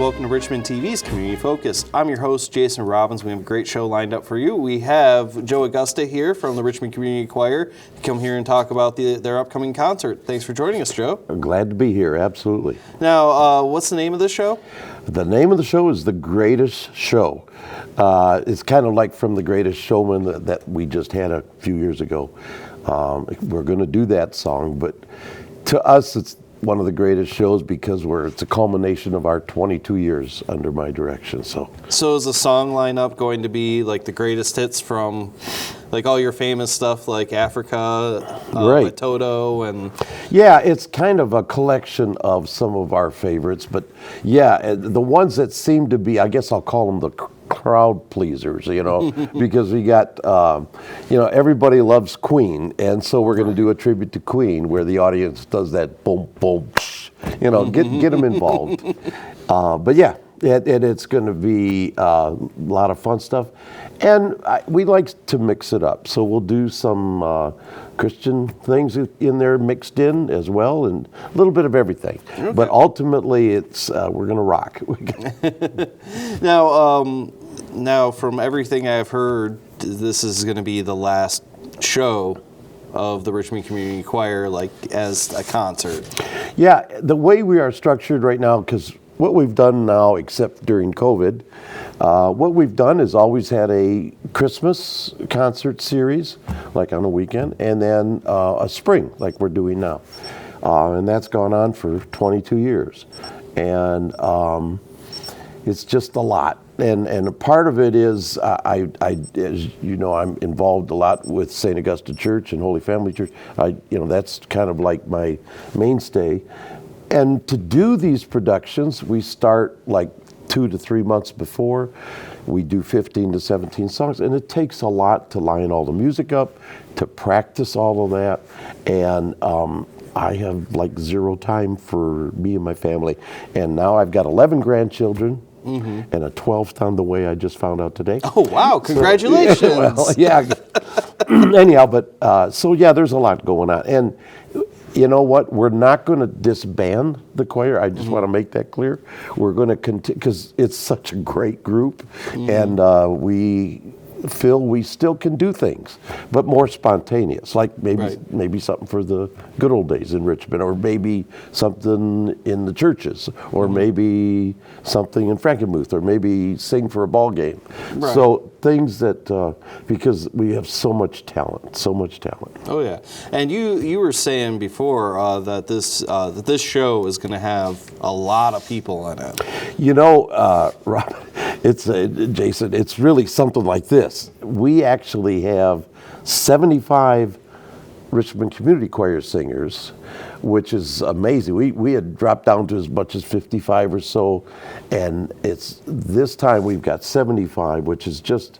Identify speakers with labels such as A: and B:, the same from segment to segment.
A: welcome to Richmond TV's Community Focus. I'm your host, Jason Robbins. We have a great show lined up for you. We have Joe Agosta here from the Richmond Community Choir to come here and talk about their upcoming concert. Thanks for joining us, Joe.
B: I'm glad to be here, absolutely.
A: Now, what's the name of the show?
B: The name of the show is The Greatest Show. It's kind of like from The Greatest Showman that we just had a few years ago. We're going to do that song, but to us, it's one of the greatest shows because it's a culmination of our 22 years under my direction. So
A: is the song lineup going to be like the greatest hits from like all your famous stuff like Africa,
B: right.
A: With Toto and...
B: Yeah, it's kind of a collection of some of our favorites, but yeah, the ones that seem to be, I guess I'll call them the crowd pleasers, because we got, everybody loves Queen, and so we're going to do a tribute to Queen where the audience does that boom, boom, psh, get them involved. But yeah, it's going to be a lot of fun stuff. And we like to mix it up. So we'll do some Christian things in there mixed in as well, and a little bit of everything. Okay. But ultimately, we're going to rock.
A: Now, from everything I've heard, this is going to be the last show of the Richmond Community Choir, like as a concert. Yeah,
B: the way we are structured right now, because what we've done now, except during COVID, what we've done is always had a Christmas concert series, like on a weekend, and then a spring, like we're doing now. And that's gone on for 22 years. And it's just a lot. And part of it is, as you know, I'm involved a lot with St. Agosta Church and Holy Family Church. That's kind of like my mainstay. And to do these productions, we start like 2 to 3 months before. We do 15 to 17 songs, and it takes a lot to line all the music up, to practice all of that, and I have like zero time for me and my family. And now I've got 11 grandchildren. Mm-hmm. And a 12th on the way, I just found out today.
A: Oh, wow. Congratulations.
B: So, well, yeah. Anyhow, but so yeah, there's a lot going on. And you know what? We're not going to disband the choir. I just want to make that clear. We're going to continue because it's such a great group. Mm-hmm. And we feel we still can do things, but more spontaneous, like maybe something for the good old days in Richmond, or maybe something in the churches, or maybe something in Frankenmuth, or maybe sing for a ball game. Right. So things that, because we have so much talent.
A: Oh yeah, and you were saying before that this show is going to have a lot of people in it.
B: Rob, Jason, it's really something like this. We actually have 75 Richmond Community Choir singers, which is amazing. We had dropped down to as much as 55 or so, and this time we've got 75, which is just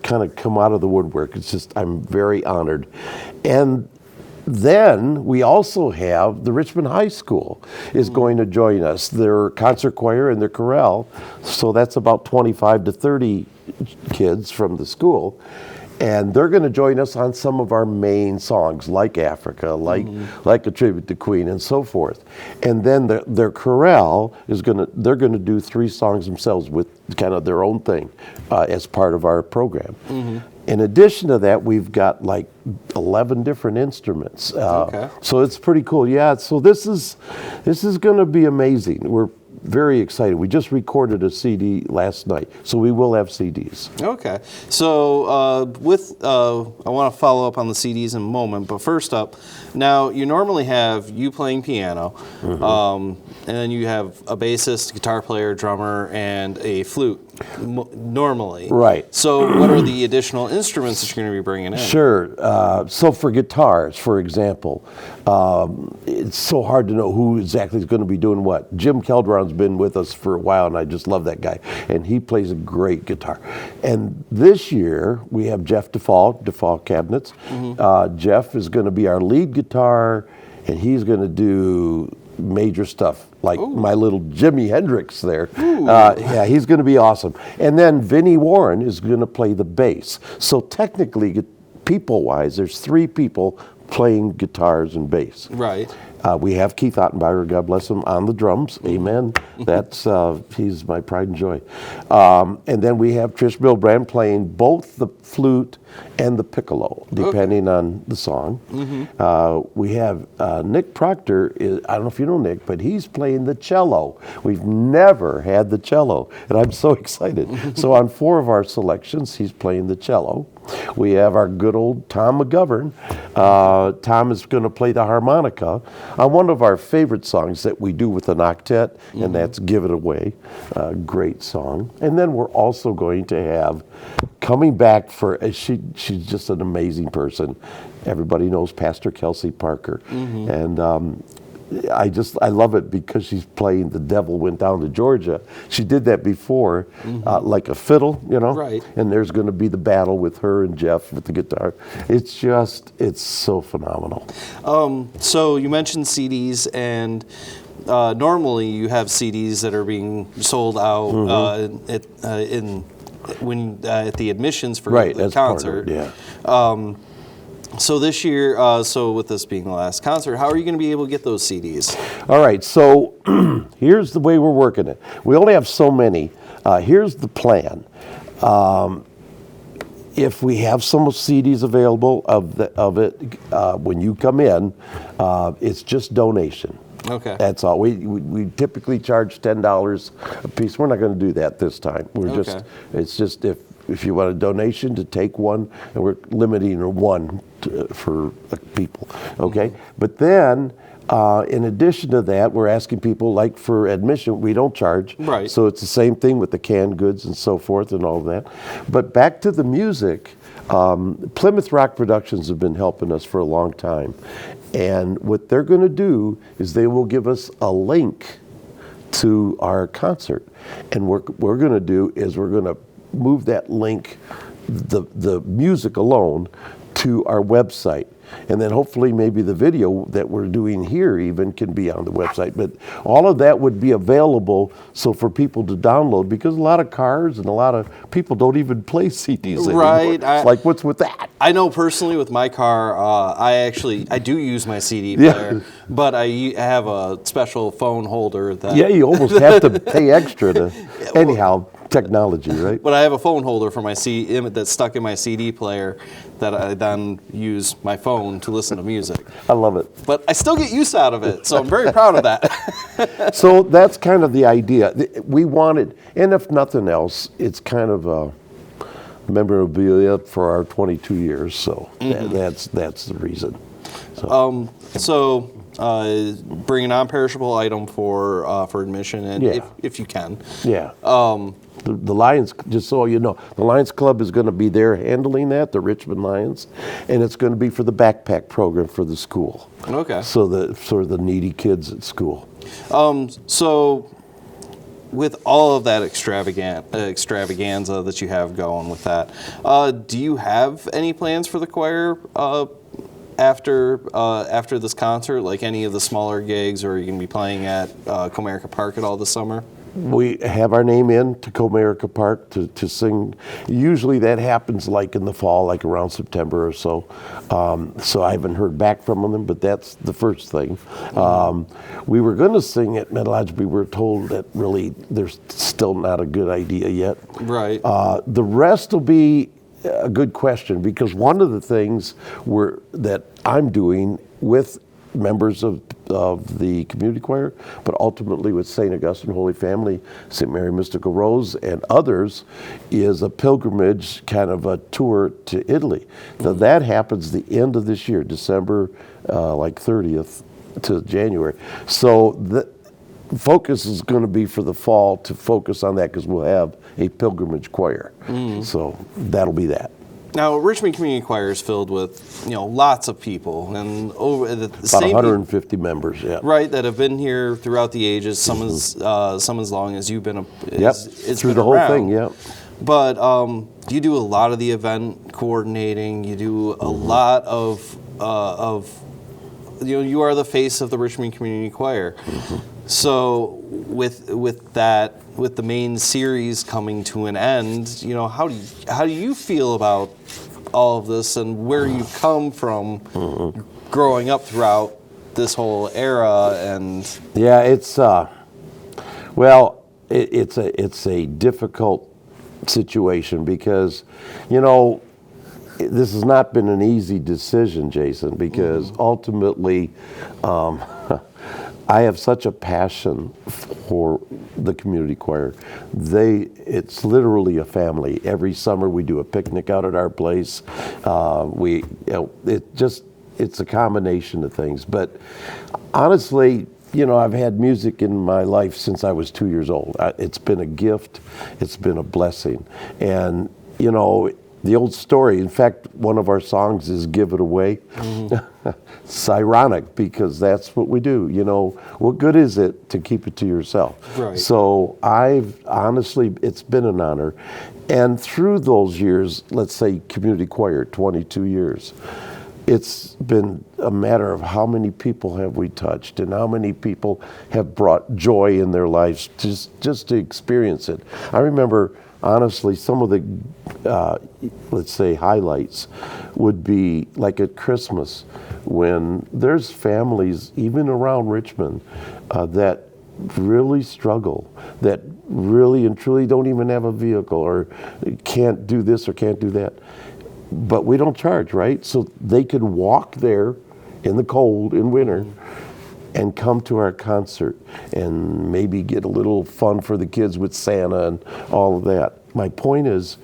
B: kind of come out of the woodwork. I'm very honored. And then we also have the Richmond High School is going to join us, their concert choir and their chorale. So that's about 25 to 30 kids from the school. And they're going to join us on some of our main songs, like Africa, like A Tribute to Queen, and so forth. And then their chorale they're going to do 3 songs themselves with kind of their own thing as part of our program. Mm-hmm. In addition to that, we've got like 11 different instruments. Okay. So it's pretty cool. Yeah. So this is going to be amazing. We're very excited. We just recorded a CD last night, so we will have CDs. Okay.
A: So I want to follow up on the CDs in a moment, but first up, now you normally have you playing piano, and then you have a bassist, guitar player, drummer, and a flute. Normally.
B: Right.
A: So what are the additional instruments that you're going to be bringing in?
B: Sure. So for guitars, for example, it's so hard to know who exactly is going to be doing what. Jim Keldron's been with us for a while, and I just love that guy. And he plays a great guitar. And this year, we have Jeff DeFall Cabinets. Mm-hmm. Jeff is going to be our lead guitar, and he's going to do major stuff like my little Jimi Hendrix there. Yeah, he's going to be awesome. And then Vinnie Warren is going to play the bass. So technically, people-wise, there's 3 people playing guitars and bass.
A: Right.
B: We have Keith Ottenbauer, God bless him, on the drums. Amen. That's he's my pride and joy. And then we have Trish Milbrand playing both the flute and the piccolo, depending on the song. We have Nick Proctor. I don't know if you know Nick, but he's playing the cello. We've never had the cello, and I'm so excited. So on 4 of our selections, he's playing the cello. We have our good old Tom McGovern. Tom is going to play the harmonica on one of our favorite songs that we do with an octet, and that's Give It Away. Great song. And then we're also going to have, coming back for, she's just an amazing person. Everybody knows Pastor Kelsey Parker. And I love it because she's playing The Devil Went Down to Georgia. She did that before, like a fiddle, you know?
A: Right.
B: And there's going to be the battle with her and Jeff with the guitar. It's so phenomenal.
A: So you mentioned CDs, and normally you have CDs that are being sold out at the admissions for
B: Right,
A: the
B: that's part of
A: concert.
B: it, yeah.
A: So this year, so with this being the last concert, how are you going to be able to get those CDs?
B: All right, so here's the way we're working it. We only have so many. Here's the plan. If we have some CDs available of it, when you come in, it's just donation.
A: Okay.
B: That's all. We typically charge $10 a piece. We're not going to do that this time. It's just if you want a donation to take one, and we're limiting one for people. Okay. But then, in addition to that, we're asking people, like for admission, we don't charge.
A: Right.
B: So it's the same thing with the canned goods and so forth and all of that. But back to the music, Plymouth Rock Productions have been helping us for a long time. And what they're going to do is they will give us a link to our concert. And what we're going to do is we're going to move that link, the music alone, to our website. And then hopefully maybe the video that we're doing here even can be on the website. But all of that would be available so for people to download, because a lot of cars and a lot of people don't even play CDs anymore.
A: Right.
B: It's like, what's with that?
A: I know personally with my car, I do use my CD player, but I have a special phone holder that...
B: Yeah, you almost have to pay extra to... Anyhow, technology, right?
A: But I have a phone holder for my CD that's stuck in my CD player that I then use my phone to listen to music.
B: I love it.
A: But I still get use out of it, so I'm very proud of that.
B: So that's kind of the idea. We wanted, and if nothing else, it's kind of a memorabilia for our 22 years. So that's the reason. So.
A: Bring a non-perishable item for admission, and if you can.
B: Yeah. The Lions, just so you know, the Lions Club is going to be there handling that, the Richmond Lions, and it's going to be for the backpack program for the school.
A: Okay.
B: So the needy kids at school.
A: So with all of that extravaganza that you have going with that, do you have any plans for the choir after this concert, like any of the smaller gigs, or are you going to be playing at Comerica Park at all this summer?
B: We have our name in to Comerica Park to sing. Usually that happens like in the fall, like around September or so. So I haven't heard back from them, but that's the first thing. We were going to sing at Meadowlodge, but we were told that really there's still not a good idea yet. Right. The rest will be a good question, because one of the things that I'm doing with members of the community choir, but ultimately with St. Augustine Holy Family, St. Mary Mystical Rose, and others, is a pilgrimage, kind of a tour to Italy. Now that happens the end of this year, December 30th to January. So the focus is going to be for the fall to focus on that, because we'll have a pilgrimage choir. So that'll be that.
A: Now, Richmond Community Choir is filled with, lots of people, and over the
B: About
A: same
B: 150 members, yeah.
A: Right, that have been here throughout the ages. Some as long as you've been.
B: Through the whole thing, yeah.
A: But you do a lot of the event coordinating. You do a lot of you are the face of the Richmond Community Choir. So with the main series coming to an end, how do you feel about all of this and where you've come from growing up throughout this whole era. And
B: Yeah, it's a difficult situation because, this has not been an easy decision, Jason, because ultimately I have such a passion for the community choir. It's literally a family. Every summer we do a picnic out at our place. It's a combination of things. But honestly, I've had music in my life since I was 2 years old. It's been a gift. It's been a blessing. And, the old story, in fact, one of our songs is Give It Away. It's ironic because that's what we do. What good is it to keep it to yourself?
A: Right.
B: So honestly, it's been an honor. And through those years, let's say community choir, 22 years, it's been a matter of how many people have we touched and how many people have brought joy in their lives just to experience it. I remember, honestly, some of the, let's say, highlights would be like at Christmas when there's families, even around Richmond, that really struggle, that really and truly don't even have a vehicle or can't do this or can't do that. But we don't charge, right? So they could walk there in the cold, in winter, and come to our concert and maybe get a little fun for the kids with Santa and all of that. My point is,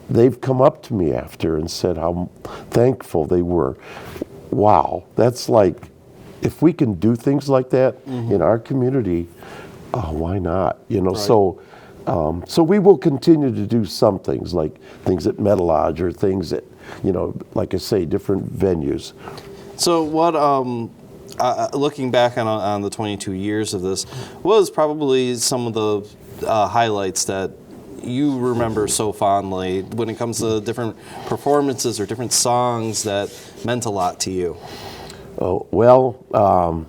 B: they've come up to me after and said how thankful they were. Wow, that's like, if we can do things like that in our community, why not?
A: Right.
B: So we will continue to do some things, like things at Metal Lodge or things at, like I say, different venues.
A: So what, looking back on the 22 years of this, was probably some of the highlights that you remember so fondly when it comes to different performances or different songs that meant a lot to you?
B: Oh, well,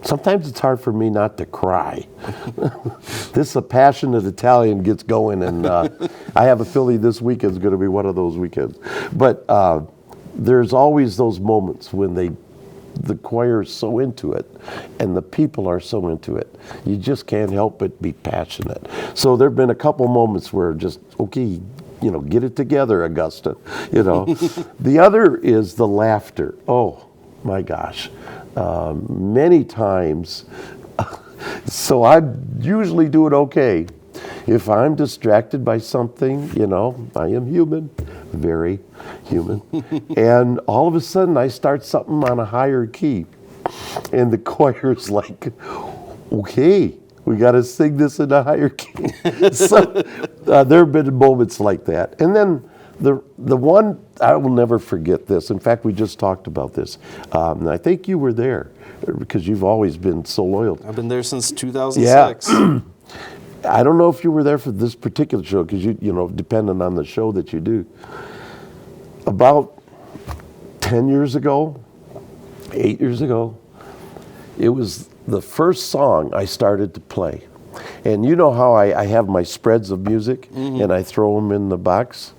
B: sometimes it's hard for me not to cry. This a passionate Italian gets going, and I have a feeling this weekend's going to be one of those weekends. But there's always those moments when the choir is so into it, and the people are so into it. You just can't help but be passionate. So there've been a couple moments where just, okay, get it together, Agosta. The other is the laughter. Oh my gosh. Many times, so I'm usually doing okay. If I'm distracted by something, I am human, very human, and all of a sudden I start something on a higher key, and the choir's like, okay, we got to sing this in a higher key. So there have been moments like that. And then the one, I will never forget this. In fact, we just talked about this. And I think you were there because you've always been so loyal.
A: I've been there since 2006.
B: Yeah. I don't know if you were there for this particular show because depending on the show that you do. About 10 years ago, 8 years ago, it was the first song I started to play. And you know how I have my spreads of music and I throw them in the box?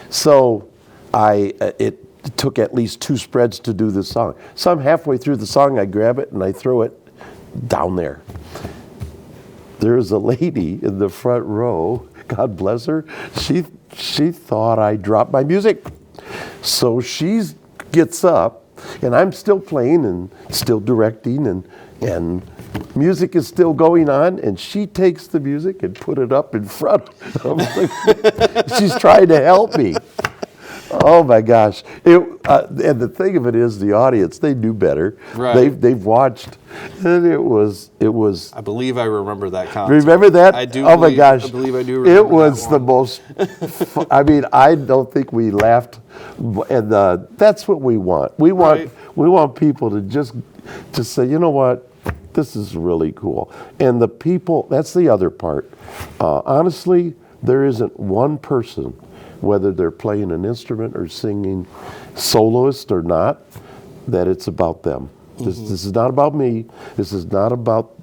B: So it took at least 2 spreads to do this song. So I'm halfway through the song, I grab it and I throw it down there. There's a lady in the front row, God bless her, she thought I dropped my music. So she gets up, and I'm still playing and still directing, and music is still going on, and she takes the music and put it up in front of me. She's trying to help me. Oh my gosh! And the thing of it is, the audience, they knew better.
A: Right.
B: They've watched, and it was.
A: I believe I remember that concert.
B: Remember that?
A: I do.
B: Oh my gosh!
A: I believe I do remember
B: it was
A: that
B: the most. I mean, I don't think we laughed, and that's what we want. We want people to just say, you know what, this is really cool. And the people. That's the other part. Honestly, there isn't one person, whether they're playing an instrument or singing soloist or not, that it's about them. This is not about me. This is not about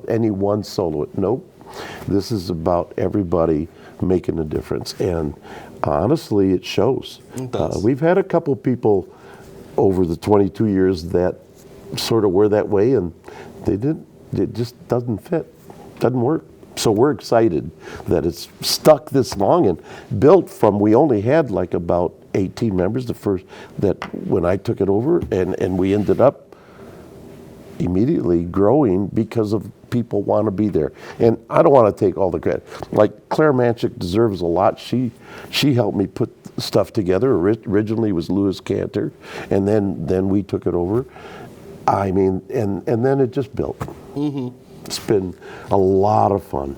B: any one soloist. Nope. This is about everybody making a difference. And honestly, it shows.
A: It does.
B: We've had a couple people over the 22 years that sort of were that way, and it just doesn't fit, doesn't work. So we're excited that it's stuck this long and built from, we only had like about 18 members when I took it over, and we ended up immediately growing because of people want to be there. And I don't want to take all the credit. Like Claire Manchik deserves a lot. She helped me put stuff together. Originally it was Lewis Cantor, and then we took it over. I mean, and then it just built. Mm-hmm. It's been a lot of fun.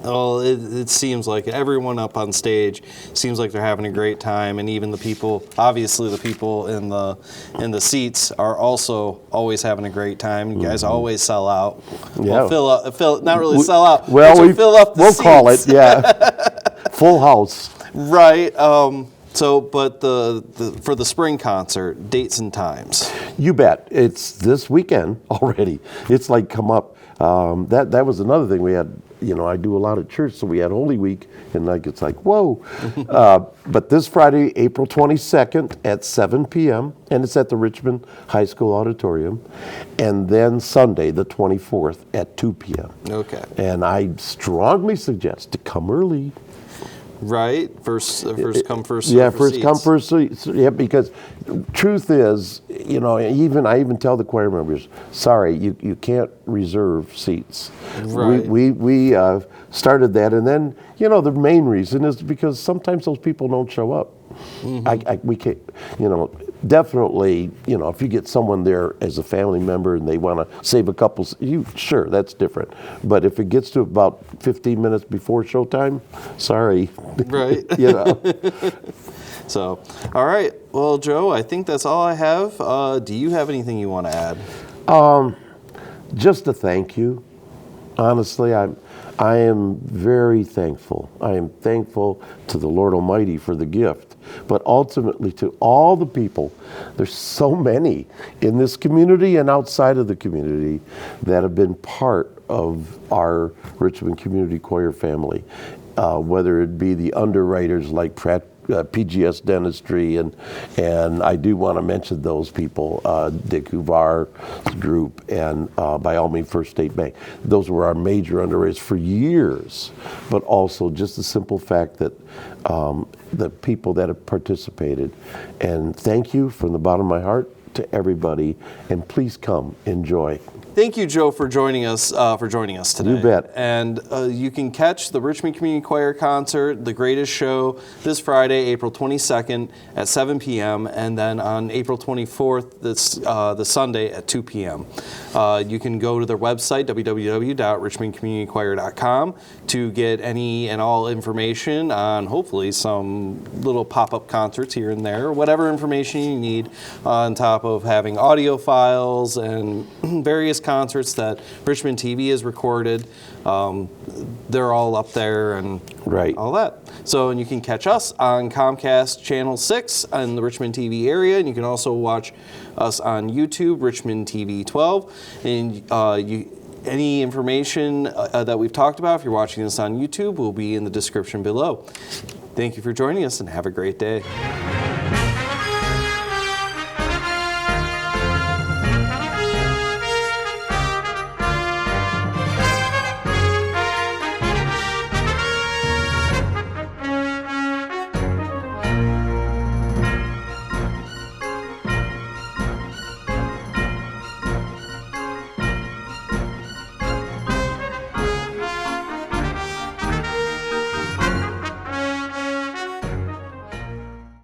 A: Well, it seems like everyone up on stage seems like they're having a great time, and even the people, obviously the people in the seats are also always having a great time. You guys always sell out.
B: Yeah.
A: Well, not really sell out.
B: Well,
A: we fill up the
B: we'll
A: seats.
B: call it, yeah, full house.
A: Right. But for the spring concert, dates and times.
B: You bet. It's this weekend already. It's like come up. That was another thing we had. You know, I do a lot of church, so we had Holy Week, and like it's like, whoa. But this Friday, April 22nd at 7 p.m., and it's at the Richmond High School Auditorium. And then Sunday, the 24th at 2 p.m.
A: Okay.
B: And I strongly suggest to come early.
A: Right, first come, first serve.
B: Yeah,
A: for
B: first
A: seats.
B: come, first serve. Yeah, because truth is, you know, I even tell the choir members, sorry, you can't reserve seats.
A: Right.
B: We started that, and then you know the main reason is because sometimes those people don't show up. Mm-hmm. We can't, you know. Definitely, you know, if you get someone there as a family member and they want to save a couple, sure, that's different. But if it gets to about 15 minutes before showtime, sorry.
A: Right.
B: You know.
A: So, all right. Well, Joe, I think that's all I have. Do you have anything you want to add?
B: Just a thank you. Honestly, I am very thankful. I am thankful to the Lord Almighty for the gift, but ultimately to all the people. There's so many in this community and outside of the community that have been part of our Richmond Community Choir family, whether it be the underwriters like PGS Dentistry, and I do want to mention those people, Dick Huvar's group, and by all means First State Bank. Those were our major underwriters for years, but also just the simple fact that the people that have participated. And thank you from the bottom of my heart to everybody, and please come, enjoy.
A: Thank you, Joe, for joining us today.
B: You bet.
A: And you can catch the Richmond Community Choir concert, The Greatest Show, this Friday, April 22nd at 7 p.m. and then on April 24th, the Sunday at 2 p.m. You can go to their website, www.richmondcommunitychoir.com, to get any and all information on hopefully some little pop-up concerts here and there, whatever information you need on top of having audio files and various concerts that Richmond TV has recorded. They're all up there and
B: right.
A: all that. So, and you can catch us on Comcast Channel 6 in the Richmond TV area, and you can also watch us on YouTube, Richmond TV 12. And any information that we've talked about, if you're watching this on YouTube, will be in the description below. Thank you for joining us, and have a great day.